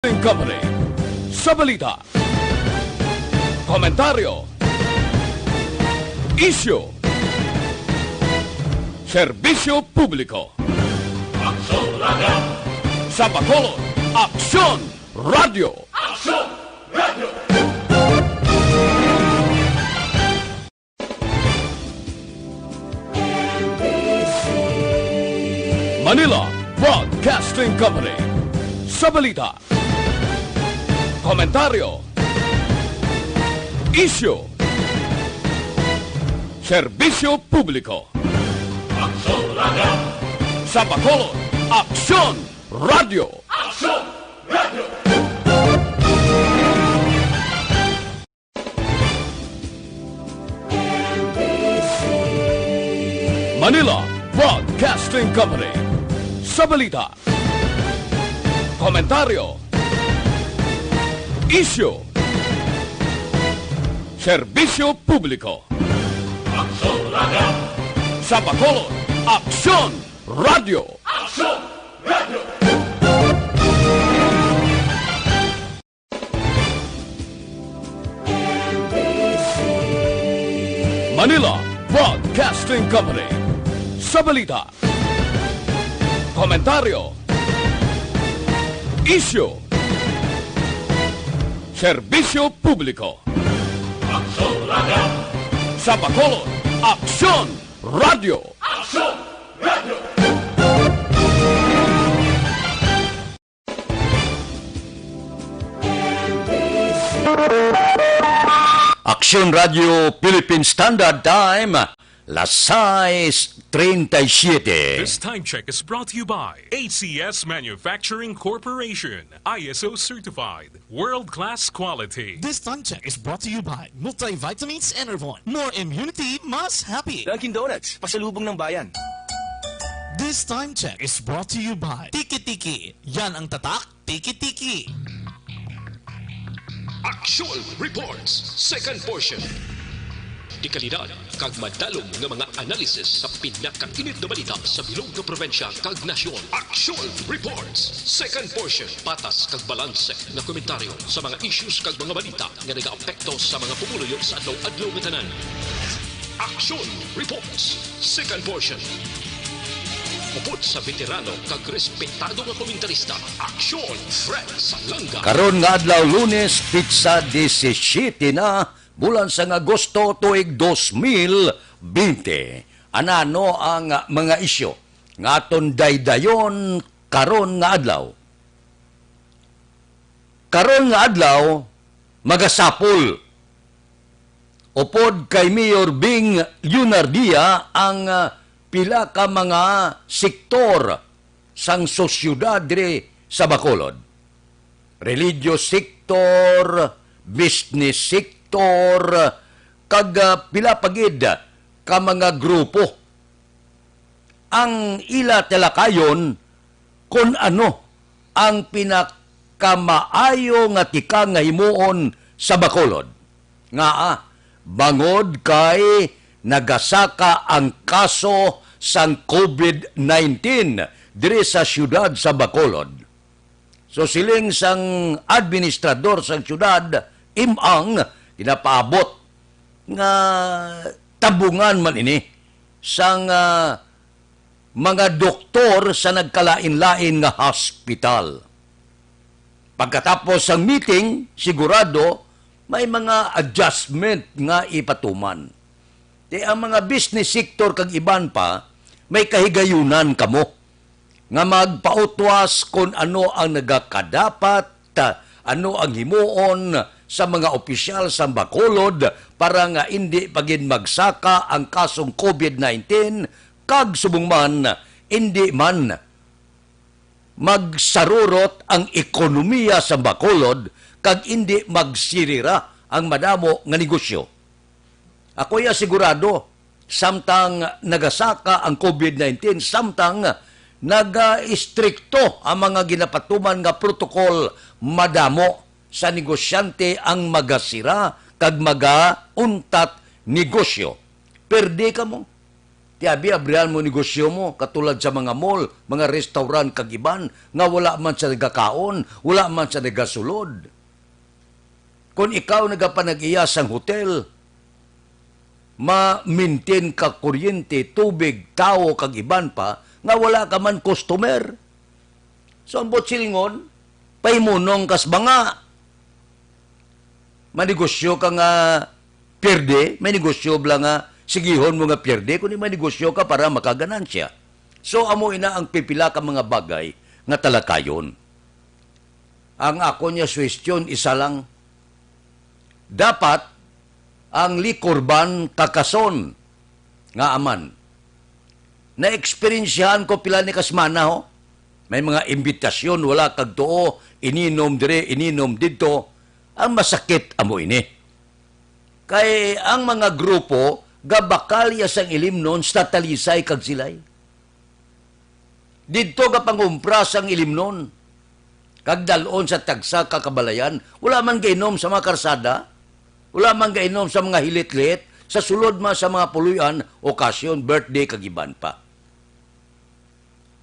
Broadcasting Company sa balita, komentaryo, isyu, serbisyo publiko. Aksyon Radio! Sa Bacolod, Aksyon Radio! Aksyon Radio! Manila Broadcasting Company sa balita, komentaryo, isyu, serbisyo publiko. Aksyon Radio! Sa Bacolod, Aksyon Radio! Aksyon Radio! Manila Broadcasting Company sa balita, komentaryo, isyu, serbisyo publiko. Aksyon Radio! Sa Bacolod, Aksyon Radio! Aksyon Radio! Manila Broadcasting Company sa balita, komentaryo, isyu, serbisyo publiko. Aksyon Radio! Sa Bacolod, Aksyon Radio! Aksyon Radio! Aksyon Radio Philippine Standard Time, las 6:37. This time check is brought to you by ACS Manufacturing Corporation, ISO certified, world-class quality. This time check is brought to you by Multivitamins Enervon. More immunity, mas happy. Dunkin' Donuts, pasalubong ng bayan. This time check is brought to you by Tiki Tiki. Yan ang tatak, Tiki Tiki. Aksyon Reports, second portion. Di kalidad, kag madalong nga mga analisis sa pinakainit na balita sa bilog na probinsya kag nasyon. Aksyon Reports, second portion. Patas kag balanse na komentaryo sa mga issues kag mga balita nga nagaapekto sa mga pumuluyo sa adlaw-adlaw nga tanan. Aksyon Reports, second portion. Upod sa veterano kag respetado nga komentarista, Aksyon Fred Salanga. Karon nga adlaw Lunes, pizza 17 na bulan sa Agosto tuig 2020. Anano ang mga isyu nga aton daydayon karon nga adlaw? Karon nga adlaw magasapol upod kay Mayor Bing Leonardia ang pila ka mga sektor sang sosyudad dire sa Bacolod. Religious sector, business sector, kag pila pagid ka mga grupo. Ang ila talakayon kung ano ang pinakamaayo nga tika nga himuon sa Bacolod. Nga bangod kay nagasaka ang kaso sang COVID-19 dire sa siyudad sa Bacolod. So siling sang administrador sang siyudad, imang ginapaabot nga tabungan man ini sang mga doktor sa nagkalain-lain nga hospital. Pagkatapos sang meeting, sigurado may mga adjustment nga ipatuman. Di ang mga business sector kag iban pa, may kahigayunan kamo nga magpautwas kung ano ang nagakadapat, ano ang himuon sa mga opisyal sa Bacolod para nga hindi pagin magsaka ang kasong COVID-19 kag subong man hindi man magsarurot ang ekonomiya sa Bacolod kag hindi magsirira ang madamo nga negosyo. Ako sigurado, samtang nagasaka ang COVID-19, samtang naga-istrikto ang mga ginapatuman nga protokol, madamo sa negosyante ang magasira kag magauntat negosyo. Perde ka mo. Tiabi, abrihan mo negosyo mo, katulad sa mga mall, mga restaurant, kagiban, nga wala man sa nagakaon, wala man sa nagasulod. Kung ikaw nagapanag-iya sang hotel, ma-maintain ka kuryente, tubig, tao, kagiban pa, nga wala ka man customer. So, ang silingon, paimunong kas banga. Manegosyo ka nga pierde, may negosyo bla nga sigihon mo nga pierde, kundi may negosyo ka para makaganansya. So, amo ina ang pipila ka mga bagay nga talakayon. Ang ako niya suwestyon, isa lang. Dapat, ang likorban kakason nga aman. Na-experiensyahan ko pila ni kasmana, ho. May mga imbitasyon, wala kag tuo, ininom dire, ininom dito. Ang masakit amo ini. Kay ang mga grupo, gabakal ya sang ilimnon, statalisay kag silay. Dito ka pangumpra sang ilimnon, kag dalon sa tagsa kakabalayan, wala man gainom sa mga karsada, wala man gainom sa mga hilit-lit, sa sulod man sa mga puluyan, okasyon, birthday, kagiban pa.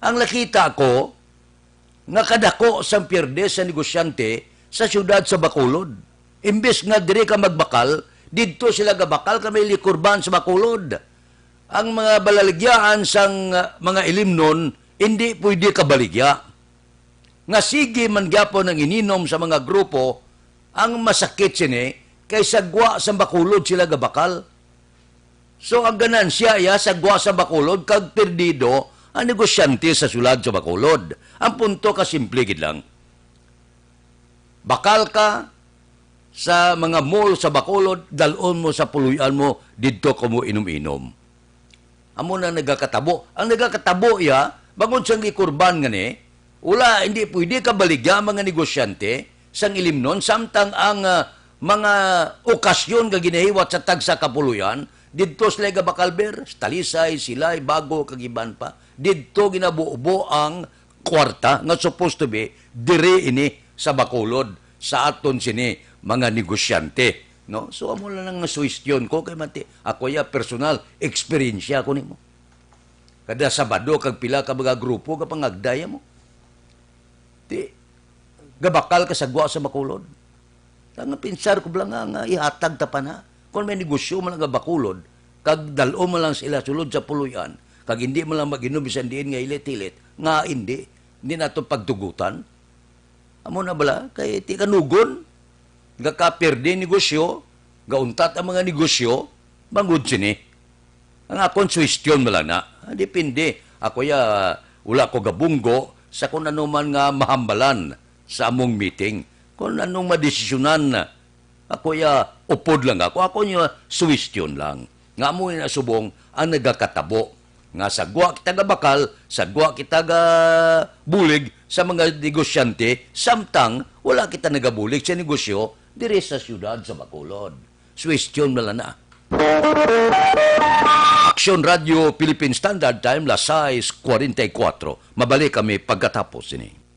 Ang nakita ko, nakadako sang pierde sa negosyante sa siyudad sa Bacolod. Imbes nga dire ka magbakal, dito sila gabakal kami likurban sa Bacolod. Ang mga balaligyaan sang mga ilimnon, hindi pwede kabaligya. Nga sige man gyapon ang ininom sa mga grupo, ang masakit sini, kay sagwa sa Bacolod sila gabakal. So ang ganansya ya, sagwa sa Bacolod, kag perdido, ang negosyante sa sulad sa Bacolod. Ang punto ka simple gid lang. Bakal ka sa mga mall sa Bacolod, dalon mo sa puluyan mo, dito ko mo inom-inom. Amo na nagakatabo. Ang nagakatabo ya, bangon siyang likurban nga ni, wala, hindi pwede ka baligya mga negosyante sang ilimnon, samtang ang mga okasyon nga ginahiwat sa tagsa kapuluyan, dito sila gabakalber, Talisay, Silay, Bago, kagiban pa, dito ginabuubo ang kwarta nga supposed to be, dire ini sa Bacolod, sa aton sini, mga negosyante. No? So, amo lang nga suwestyon ko, kay mati, ako ya personal, experience ko nimo. Kada Sabado, kag pila ka mga grupo, kapag agdaya mo. Di, gabakal ka sagwa sa Bacolod. Nga pinsar ko lang nga ihatag ta pa na. Kung may negosyo mo lang nga Bacolod, kag dalo mo lang sila sulod sa puluyan, kag hindi mo lang mag-inom bisan diin nga ilit-ilit, nga hindi na ito pagtugutan. Amo na bala, kay ti kanugon, gakaperde negosyo, gauntat ang mga negosyo, bangod sini. Ang akong suwestyon mo lang na, depende. Ako ya, wala ko gabunggo sa kung ano man nga mahambalan sa among meeting. Kung anong madesisyonan na, ako ya, upod lang ako. Ako niya, suwestyon lang. Nga mo na subong ang nagakatabo. Nga sagwa kita bakal, sagwa kita bulig sa mga negosyante, samtang wala kita nagabulig sa negosyo dire sa siyudad sa Bacolod. Suwestyon mo lang na. Action Radio Philippine Standard Time, las 6:44. Mabalik kami pagkatapos ini.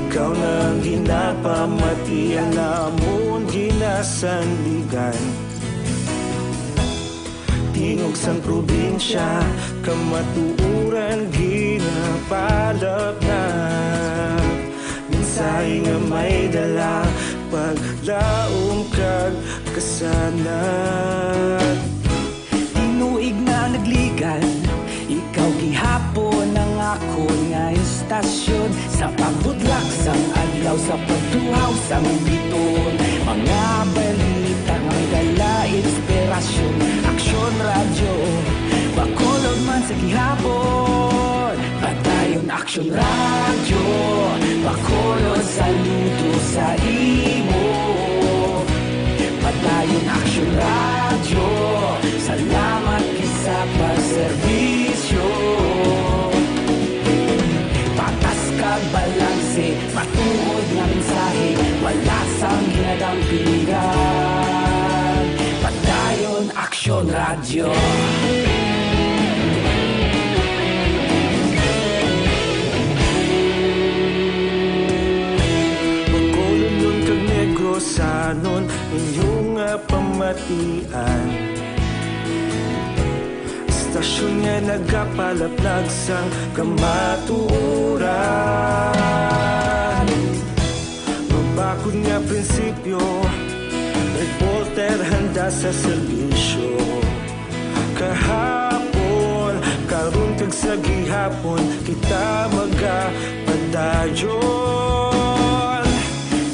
Ikaw nang ginapamatian namon ginasandigan. Tingog sang probinsya, kamatuuran ginapalap na. Minsay nga may dala, paglaom kag kasanat. Tinuig na nagligan, ikaw gihapon ang ako nga istasyon. Sa pagbudlak sang adlaw, sa pagtuhaw sang biton, mga balita nga dala inspirasyon. Aksyon radyo, Bacolod man sa gihapon. Patayon Aksyon radyo, Bacolod saludo sa imo. Patayon Aksyon radyo, salamat sa pagserbisyo. Radyo. Magkulunod kag Negrosanon inyong pamatian. Stasyon nga nagapalaplag sang kamatuoran. Mabakod nga prinsipyo, reporter handa sa serbisyo. Kahapon, karon kag sa gihapon, kita magapadayon.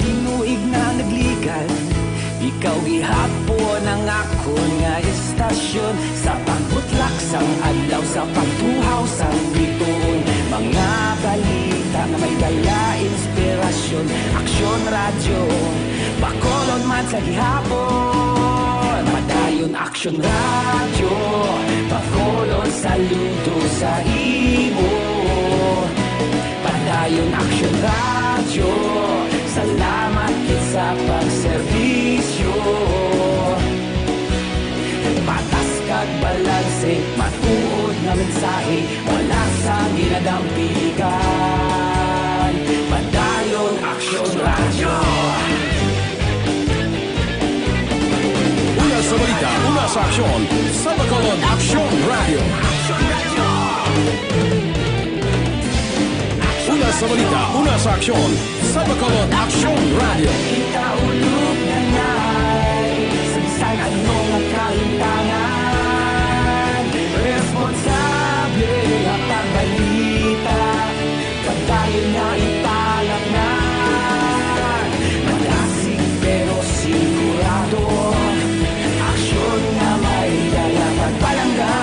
Tinuig na nagligan, ikaw gihapon ang akon nga istasyon. Sa pagbutlak sang adlaw, sa pagtuhaw sang bituon. Mga balita na may dala inspirasyon. Aksyon radyo, Bacolod man sa gihapon. Padayon aksyon radyo, Bacolod saludo sa imo. Padayon aksyon radyo, salamat kit sa pagserbisyo. Patas kag balanse, matuod na mensahe, wala sa ginadampigan. Padayon aksyon radyo. Una sa balita, una sa aksyon, sa Bacolod Aksyon Radio. Una sa balita, una sa aksyon, sa Bacolod Aksyon Radio. Kita ulog na na'y Samsang anong nakalintangan. Responsable ang pagbalita, pagdayon na italak na. Malasig pero sigurado, aksyon na may dala pagpalangga.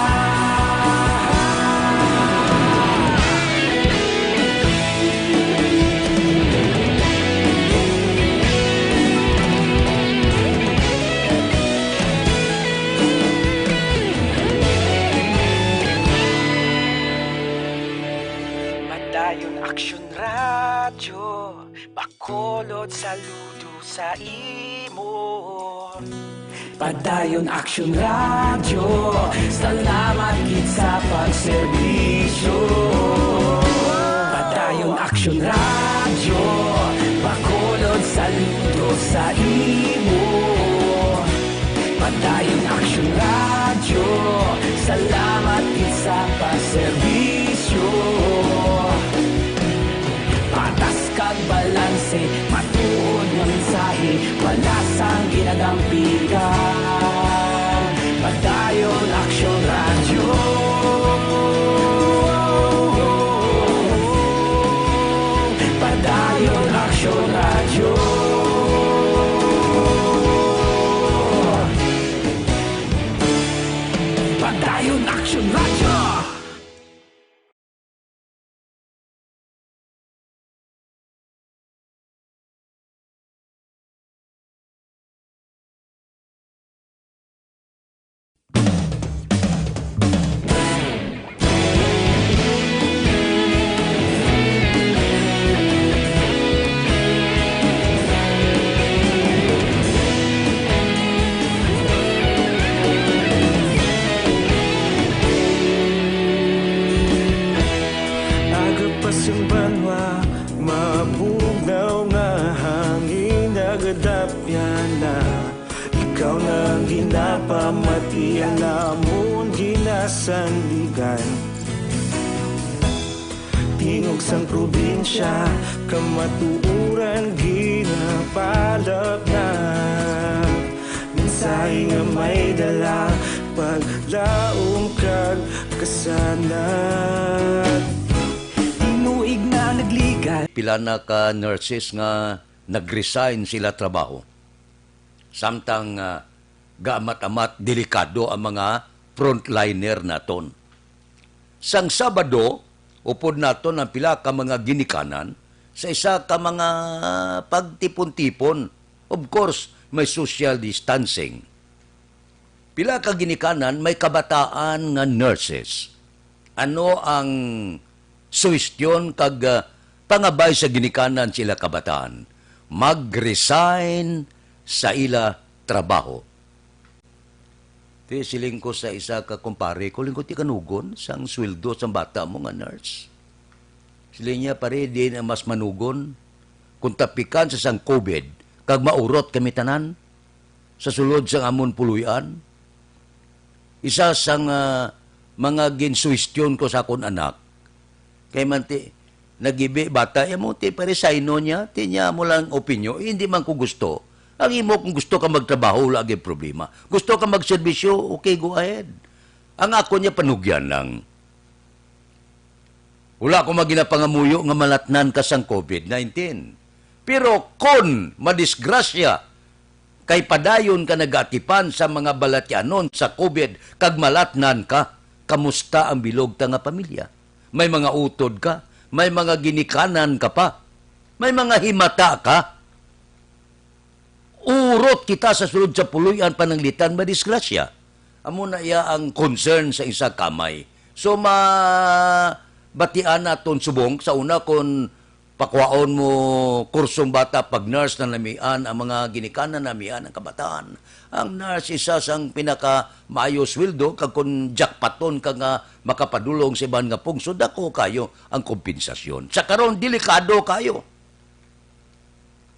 Padayon aksyon radyo, Bacolod saludo sa imo. Padayon aksyon radyo, salamat kit sa pagserbisyo. Padayon aksyon radyo, Bacolod saludo sa imo. Padayon aksyon radyo, salamat kit sa pagserbisyo. Patas kag balanse, matuod nga mensahe, wala sang ginadampigan. Padayon aksyon radyo. Padayon aksyon radyo. Padayon aksyon radyo. Yung banwa, mabugnaw nga hangin nagadapyan na. Ikaw nang ginapamatian namon ginasandigan. Tingog sang probinsya, kamatuuran ginapalap na. Mensahe nga may dala, paglaom kag kasanat. Tinuig na nagligan, Pila na ka nurses nga nag-resign sila trabaho. Samtang gaamat-amat delikado ang mga frontliner naton. Sang Sabado, upod naton ang pila ka mga ginikanan sa isa ka mga pagtipon-tipon. Of course, may social distancing. Pila ka ginikanan may kabataan nga nurses. Ano ang suwestyon kag pangabay sa ginikanan sila kabataan? Mag-resign sa ila trabaho. Ti siling ko sa isa ka kumpare ko, lingkod ti kanugon sang sweldo sang bata mo nga nurse. Siling niya pare di na mas manugon kung tapikan sa sang COVID kag maurot kami tanan sa sulod sang amon puluyan. Isa sang mga ginsuwestyon ko sa akon anak. Kay man ti nagibi bata mo ti pare sayno niya, ti niya mo lang opinyo, hindi man ko gusto. Ang imo kung gusto ka magtrabaho, lagi problema. Gusto ka magserbisyo, okay, go ahead. Ang ako niya panugyan lang. Wala ko maginapangamuyo nga malatnan ka sang COVID-19. Pero kung madisgrasya, kay padayon ka nagatipan sa mga balatyanon sa COVID, kag malatnan ka, kamusta ang bilog ta nga pamilya? May mga utod ka, may mga ginikanan ka pa, may mga himata ka, urot kita sa sulod sa puluyan pananglitan madisgrasya. Amo na iya ang concern sa isa kamay. So batian naton subong sa una kung pakwaon mo kursong bata pag nurse na namian ang mga ginikanan namian ang kabataan. Ang nurse isa sang pinaka maayo sweldo kag kun jackpaton ka nga makapadulong sa iban nga pungsod dako kayo ang kompensasyon. Sa karon delikado kayo.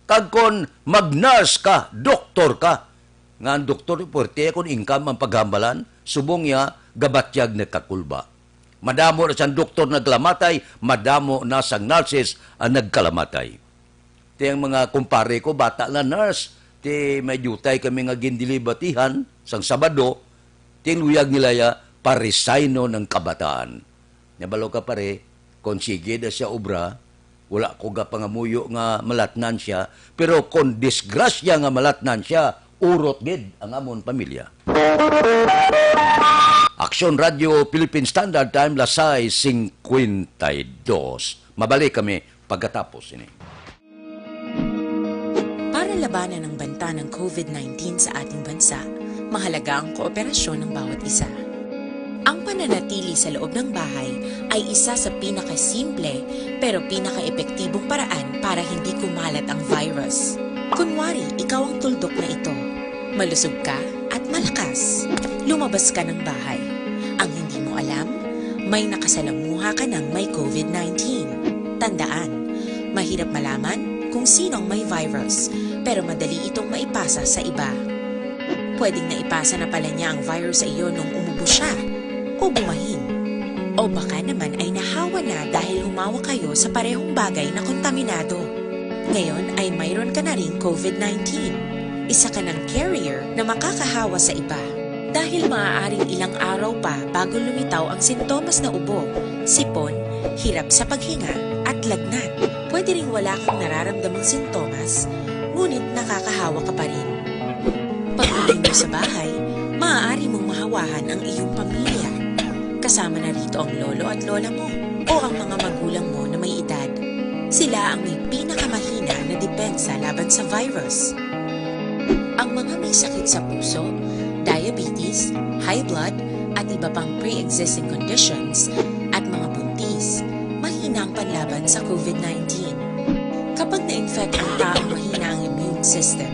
Kag kon mag-nurse ka, doktor ka, nga ang doktor puwerte kung income ang paghambalan, subong niya gabatyag na kakulba. Madamo na siyang doktor naglamatay, madamo na sang nurses ang nagkalamatay. Iti ang mga kumpare ko, bata na nurse, ti may dutay kami nga gindilibatihan sang Sabado, ti luyag nila ya parisayno ng kabataan. Nabalo ka pare, kung sige na siya obra, wala ko ga pangamuyo nga malatnan siya, pero kung disgrasya nga malatnan siya, urot gid ang amon pamilya. Aksyon Radio Philippine Standard Time, Lasay 52. Mabalik kami pagkatapos ini. Para labanan ang banta ng COVID-19 sa ating bansa, mahalaga ang kooperasyon ng bawat isa. Ang pananatili sa loob ng bahay ay isa sa pinakasimple pero pinaka-epektibong paraan para hindi kumalat ang virus. Kunwari, ikaw ang tuldok na ito. Malusog ka at malakas. Lumabas ka ng bahay. Ang hindi mo alam, may nakasalamuha ka ng may COVID-19. Tandaan, mahirap malaman kung sinong may virus, pero madali itong maipasa sa iba. Pwedeng naipasa na pala niya ang virus sa iyo nung umubo siya o bumahin. O baka naman ay nahawa na dahil humawa kayo sa parehong bagay na kontaminado. Ngayon ay mayroon ka na ring COVID-19. Isa ka ng carrier na makakahawa sa iba. Dahil maaaring ilang araw pa bago lumitaw ang sintomas na ubo, sipon, hirap sa paghinga at lagnat. Pwede ring wala kang nararamdamang sintomas, ngunit nakakahawa ka pa rin. Pag-uwi mo sa bahay, maaari mong mahawahan ang iyong pamilya. Kasama na rito ang lolo at lola mo o ang mga magulang mo na may edad. Sila ang may pinakamahina na depensa laban sa virus. Ang mga may sakit sa puso, diabetes, high blood, at iba pang pre-existing conditions at mga buntis, mahina ang panlaban sa COVID-19. Kapag na-infect ang taong mahina ang immune system,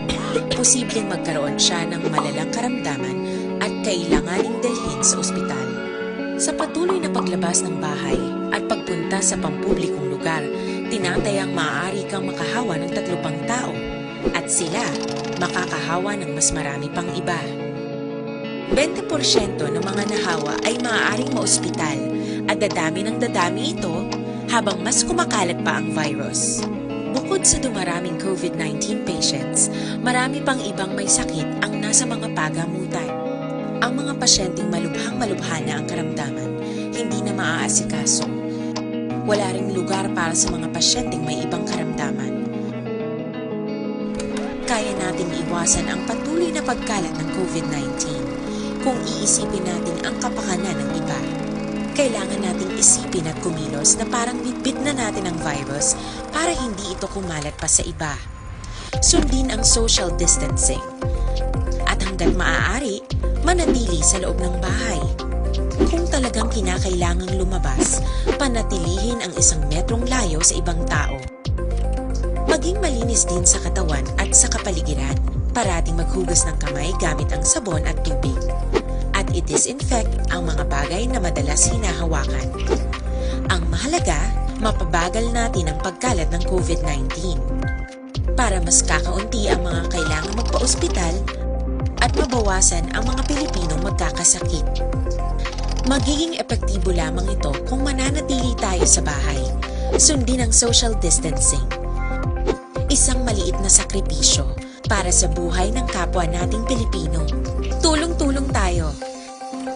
posibleng magkaroon siya ng malalang karamdaman at kailanganing dalhin sa ospital. Sa patuloy na paglabas ng bahay at pagpunta sa pampublikong lugar, tinatayang maaari kang makahawa ng 3 pang tao at sila makakahawa ng mas marami pang iba. 20% ng mga nahawa ay maaaring maospital at dadami ng dadami ito habang mas kumakalat pa ang virus. Bukod sa dumaraming COVID-19 patients, marami pang ibang may sakit ang nasa mga pagamutan. Ang mga pasyenteng malubhang-malubha na ang karamdaman, hindi na maaasikaso. Wala ring lugar para sa mga pasyenteng may ibang karamdaman. Kaya nating iwasan ang patuloy na pagkalat ng COVID-19 kung iisipin natin ang kapakanan ng iba. Kailangan nating isipin at kumilos na parang bitbit na natin ang virus para hindi ito kumalat pa sa iba. Sundin ang social distancing. At hanggat maaari, manatili sa loob ng bahay. Kung talagang kinakailangang lumabas, panatilihin ang 1 metrong layo sa ibang tao. Maging malinis din sa katawan at sa kapaligiran. Parating maghugas ng kamay gamit ang sabon at tubig. At i-disinfect ang mga bagay na madalas hinahawakan. Ang mahalaga, mapabagal natin ang pagkalat ng COVID-19 para mas kakaunti ang mga kailangang magpa-ospital at mabawasan ang mga Pilipinong magkakasakit. Magiging epektibo lamang ito kung mananatili tayo sa bahay, sundin ang social distancing. Isang maliit na sakripisyo para sa buhay ng kapwa nating Pilipino. Tulong-tulong tayo.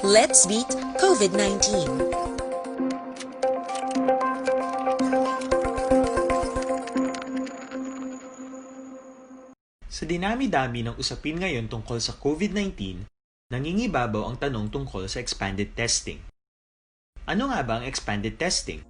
Let's beat COVID-19. Sa dinami-dami ng usapin ngayon tungkol sa COVID-19, nangingibabaw ang tanong tungkol sa expanded testing. Ano nga ba ang expanded testing?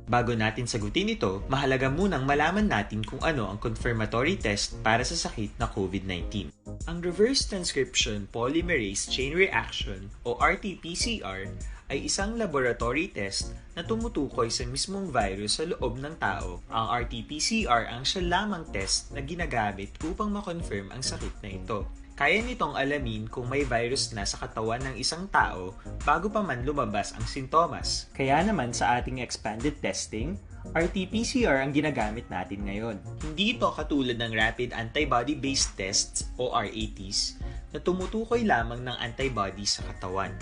Bago natin sagutin ito, mahalaga munang malaman natin kung ano ang confirmatory test para sa sakit na COVID-19. Ang reverse transcription polymerase chain reaction o RT-PCR ay isang laboratory test na tumutukoy sa mismong virus sa loob ng tao. Ang RT-PCR ang siya lamang test na ginagamit upang makonfirm ang sakit na ito. Kaya nitong alamin kung may virus na sa katawan ng isang tao bago pa man lumabas ang sintomas. Kaya naman sa ating expanded testing, RT-PCR ang ginagamit natin ngayon. Hindi ito katulad ng rapid antibody-based tests o RATs na tumutukoy lamang ng antibodies sa katawan.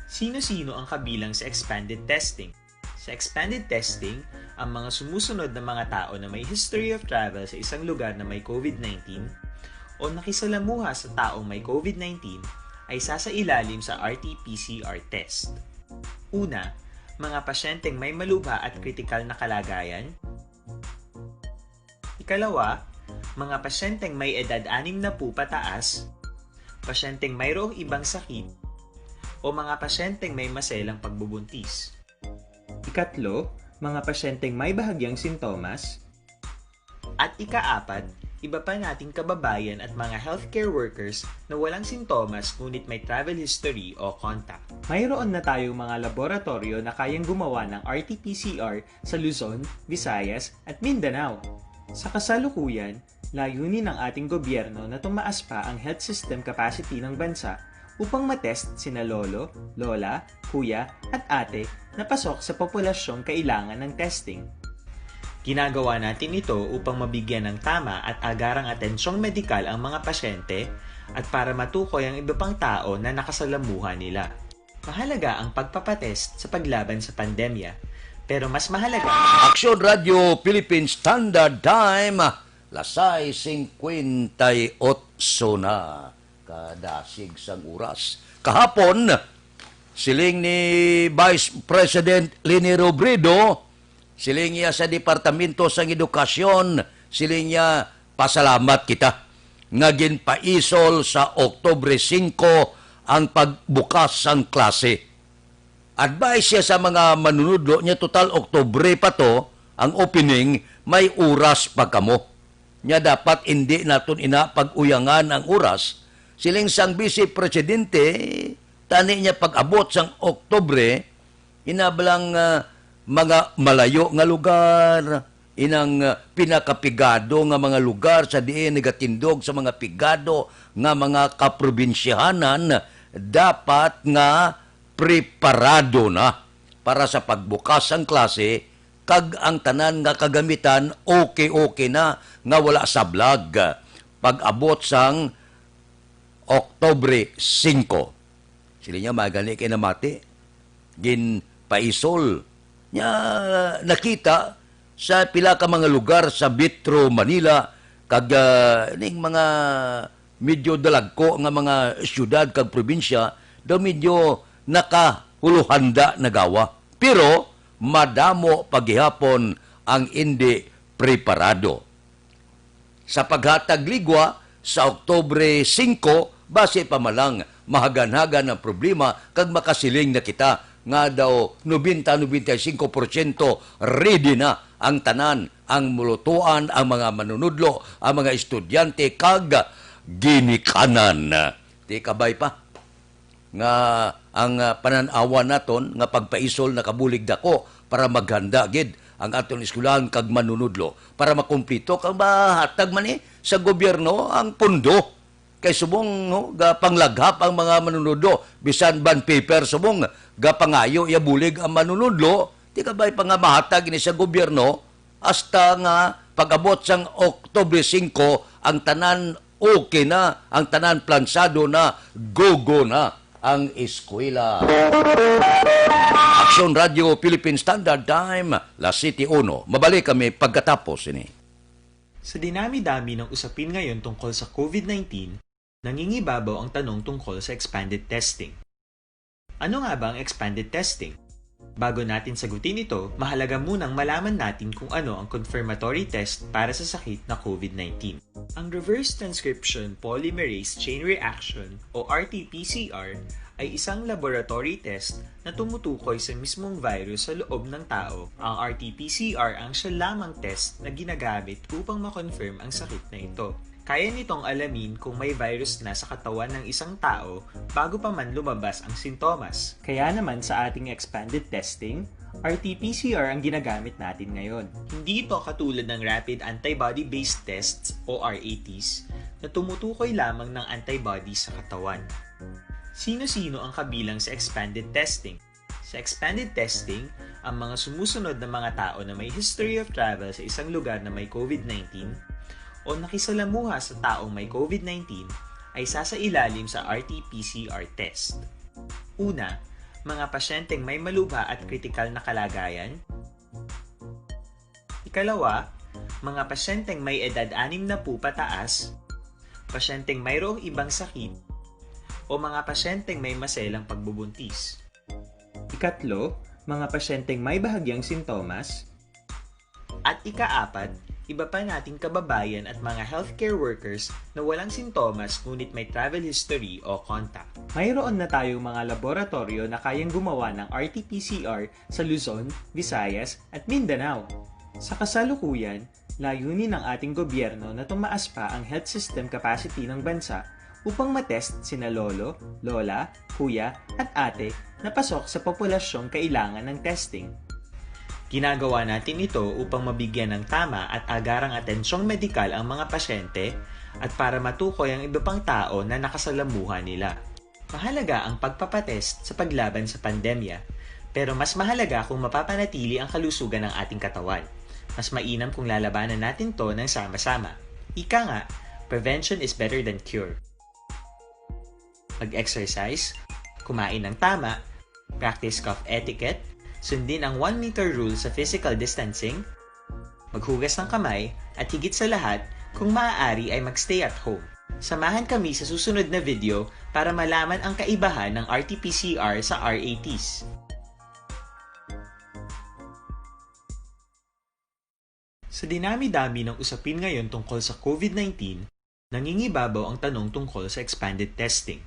Sino-sino ang kabilang sa expanded testing? Sa expanded testing, ang mga sumusunod na mga tao na may history of travel sa isang lugar na may COVID-19 o nakisalamuha sa taong may COVID-19 ay sasailalim sa RT-PCR test. Una, mga pasyenteng may malubha at kritikal na kalagayan. Ikalawa, mga pasyenteng may edad 60 pataas, pasyenteng mayroong ibang sakit, o mga pasyenteng may maselang pagbubuntis. Ikatlo, mga pasyenteng may bahagyang sintomas. At ikaapat, iba pa nating kababayan at mga healthcare workers na walang sintomas ngunit may travel history o contact. Mayroon na tayong mga laboratorio na kayang gumawa ng RT-PCR sa Luzon, Visayas at Mindanao. Sa kasalukuyan, layunin ng ating gobyerno na tumaas pa ang health system capacity ng bansa upang matest sina lolo, lola, kuya at ate na pasok sa populasyong kailangan ng testing. Ginagawa natin ito upang mabigyan ng tama at agarang atensyong medikal ang mga pasyente at para matukoy ang iba pang tao na nakasalamuha nila. Mahalaga ang pagpapatest sa paglaban sa pandemya, pero mas mahalaga... Aksyon Radio Philippine Standard Time, lasay 58 na kadasig sang oras. Kahapon, siling ni Vice President Leni Robredo, siling niya sa Departamento sang Edukasyon, siling niya pasalamat kita. Nga ginpaisol sa Oktubre 5 ang pagbukas sang klase. Advice siya sa mga manunudlo niya, total Oktubre pa to, ang opening, may oras pa kamo. Niya dapat hindi naton pag-uyangan ang oras. Siling sang Vice Presidente, tani niya pag-abot sang Oktubre, inabalang mga malayo nga lugar, inang pinakapigado nga mga lugar sa diin negatindog sa mga pigado nga mga kaprobinsyahanan, dapat nga preparado na para sa pagbukas ang klase, kag ang tanan nga kagamitan okay na nga wala sablag pag-abot sang Oktubre 5. Sila niya magani kay namati, gin paisol nya nakita sa pila ka mga lugar sa Metro Manila kag ning mga medyo dalagko nga mga syudad kag probinsya daw medyo nakahuluhanda na gawa. Pero madamo paghihapon ang hindi preparado. Sa paghatag ligwa sa Oktubre 5, base pa malang mahagan-hagan ang problema kag makasiling na kita nga daw 90-95% ready na ang tanan, ang mulutuan, ang mga manunudlo, ang mga estudyante, kag ginikanan. Di kabay pa nga ang pananawa naton nga pagpaisol na kabulig dako para maghanda gid ang aton eskwelahan kag manunudlo para makumpleto kag mahatag man sa gobyerno ang pundo kay subong no, ga panglaghap ang mga manunudlo bisan ban paper subong ga pangayo ya bulig ang manunudlo di ka ba'y pangamahatag ni sa gobyerno hasta nga pag-abot sang Oktubre 5 ang tanan okay na, ang tanan plansado na, go na ang eskwela. Aksyon Radio Philippine Standard Time, La City 1. Mabalik kami pagkatapos ini. Sa dinami-dami ng usapin ngayon tungkol sa COVID-19, nangingibabaw ang tanong tungkol sa expanded testing. Ano nga ba ang expanded testing? Bago natin sagutin ito, mahalaga munang malaman natin kung ano ang confirmatory test para sa sakit na COVID-19. Ang Reverse Transcription Polymerase Chain Reaction o RT-PCR ay isang laboratory test na tumutukoy sa mismong virus sa loob ng tao. Ang RT-PCR ang siya lamang test na ginagamit upang makonfirm ang sakit na ito. Kaya nitong alamin kung may virus na sa katawan ng isang tao bago pa man lumabas ang sintomas. Kaya naman sa ating expanded testing, RT-PCR ang ginagamit natin ngayon. Hindi ito katulad ng Rapid Antibody-Based Tests o RATs na tumutukoy lamang ng antibodies sa katawan. Sino-sino ang kabilang sa expanded testing? Sa expanded testing, ang mga sumusunod na mga tao na may history of travel sa isang lugar na may COVID-19 o nakisalamuha sa taong may COVID-19 ay sasailalim sa RT-PCR test. Una, mga pasyenteng may malubha at kritikal na kalagayan. Ikalawa, mga pasyenteng may edad 60 pataas, pasyenteng mayroong ibang sakit, o mga pasyenteng may maselang pagbubuntis. Ikatlo, mga pasyenteng may bahagyang sintomas. At ikaapat, iba pa nating kababayan at mga healthcare workers na walang sintomas ngunit may travel history o contact. Mayroon na tayong mga laboratorio na kayang gumawa ng RT-PCR sa Luzon, Visayas at Mindanao. Sa kasalukuyan, layunin ng ating gobyerno na tumaas pa ang health system capacity ng bansa upang matest sina lolo, lola, kuya at ate na pasok sa populasyong kailangan ng testing. Ginagawa natin ito upang mabigyan ng tama at agarang atensyong medikal ang mga pasyente at para matukoy ang iba pang tao na nakasalamuha nila. Mahalaga ang pagpapatest sa paglaban sa pandemya, pero mas mahalaga kung mapapanatili ang kalusugan ng ating katawan. Mas mainam kung lalabanan natin to ng sama-sama. Ika nga, prevention is better than cure. Mag-exercise, kumain ng tama, practice cough etiquette, sundin ang 1 meter rule sa physical distancing, maghugas ng kamay, at higit sa lahat, kung maaari ay magstay at home. Samahan kami sa susunod na video para malaman ang kaibahan ng RT-PCR sa RATs. Sa dinami-dami ng usapin ngayon tungkol sa COVID-19, nangingibabaw ang tanong tungkol sa expanded testing.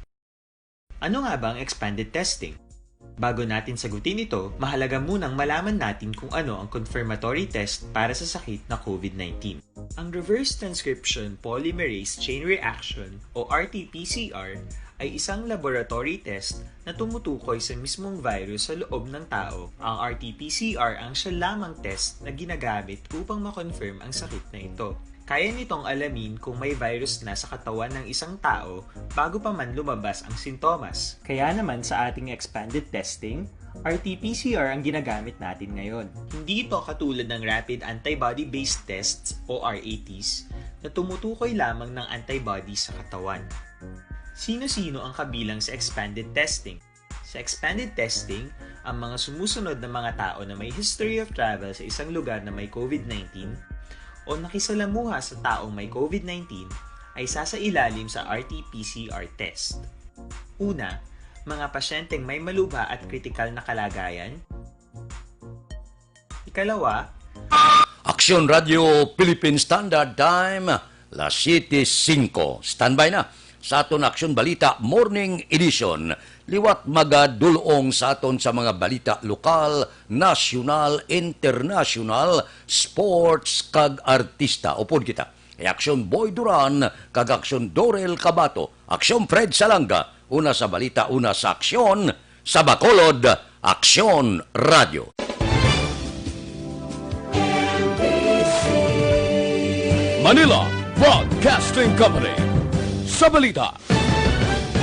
Ano nga ba ang expanded testing? Bago natin sagutin ito, mahalaga munang malaman natin kung ano ang confirmatory test para sa sakit na COVID-19. Ang Reverse Transcription Polymerase Chain Reaction o RT-PCR ay isang laboratory test na tumutukoy sa mismong virus sa loob ng tao. Ang RT-PCR ang siya lamang test na ginagamit upang makonfirm ang sakit na ito. Kaya nitong alamin kung may virus na sa katawan ng isang tao bago pa man lumabas ang sintomas. Kaya naman sa ating expanded testing, RT-PCR ang ginagamit natin ngayon. Hindi ito katulad ng Rapid Antibody-Based Tests o RATs na tumutukoy lamang ng antibodies sa katawan. Sino-sino ang kabilang sa expanded testing? Sa expanded testing, ang mga sumusunod na mga tao na may history of travel sa isang lugar na may COVID-19 o nakisalamuha sa taong may COVID-19 ay sasailalim sa RT-PCR test. Una, mga pasyenteng may malubha at kritikal na kalagayan. Ikalawa, Aksyon Radio Philippine Standard Time, La City 5. Standby na sa aton Aksyon Balita Morning Edition. Liwat magadulong sa aton sa mga balita lokal, nasyonal, international, sports kag artista. Upod kita. Aksyon Boy Duran kag Aksyon Dorel Cabato. Aksyon Fred Salanga. Una sa balita, una sa aksyon. Sa Bacolod, Aksyon Radio. Manila Broadcasting Company, sa balita.